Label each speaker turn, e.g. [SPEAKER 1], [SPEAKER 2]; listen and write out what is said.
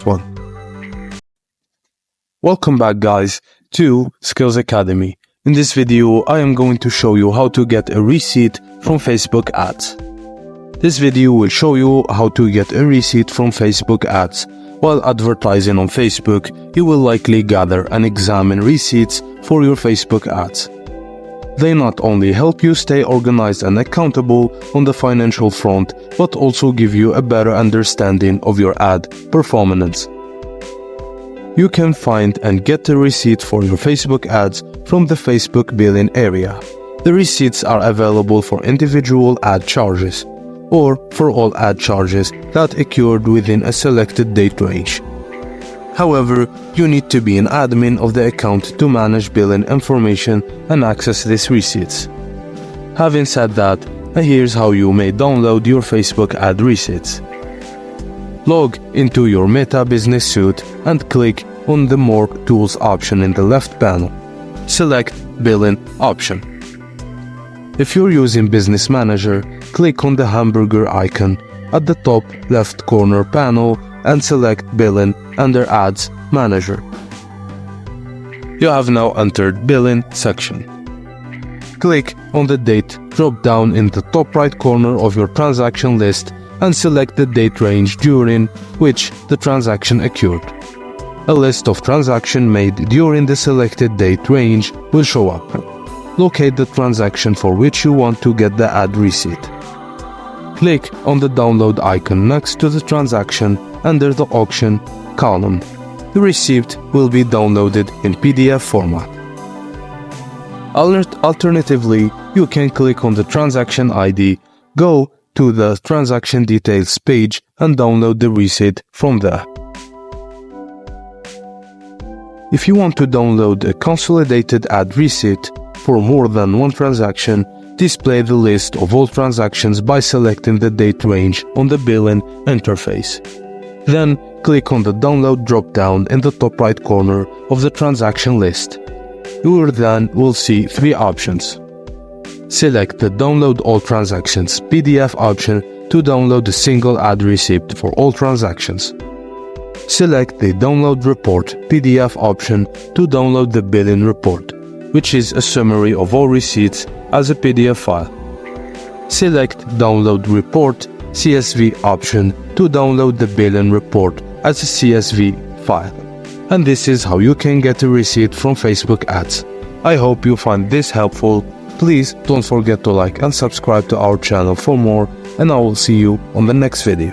[SPEAKER 1] one. Welcome back, guys, to Skills Academy. In this video, I am going to show you how to get a receipt from Facebook ads. This video will show you how to get a receipt from Facebook ads. While advertising on Facebook, you will likely gather and examine receipts for your Facebook ads. They not only help you stay organized and accountable on the financial front, but also give you a better understanding of your ad performance. You can find and get the receipt for your Facebook ads from the Facebook billing area. The receipts are available for individual ad charges, or for all ad charges that occurred within a selected date range. However, you need to be an admin of the account to manage billing information and access these receipts. Having said that, here's how you may download your Facebook ad receipts. Log into your Meta Business Suite and click on the More Tools option in the left panel. Select Billing option. If you're using Business Manager, click on the hamburger icon at the top left corner panel and select Billing under Ads Manager. You have now entered Billing section. Click on the Date drop-down in the top right corner of your transaction list and select the date range during which the transaction occurred. A list of transactions made during the selected date range will show up. Locate the transaction for which you want to get the ad receipt. Click on the download icon next to the transaction under the auction column. The receipt will be downloaded in PDF format. Alternatively, you can click on the transaction ID, go to the transaction details page and download the receipt from there. If you want to download a consolidated ad receipt for more than one transaction, display the list of all transactions by selecting the date range on the billing interface. Then, click on the Download drop-down in the top right corner of the transaction list. You then will see three options. Select the Download All Transactions PDF option to download a single ad receipt for all transactions. Select the Download Report PDF option to download the billing report, which is a summary of all receipts as a PDF file. Select Download Report CSV option to download the billing report as a CSV file. And this is how you can get a receipt from Facebook ads. I hope you find this helpful. Please don't forget to like and subscribe to our channel for more, and I will see you on the next video.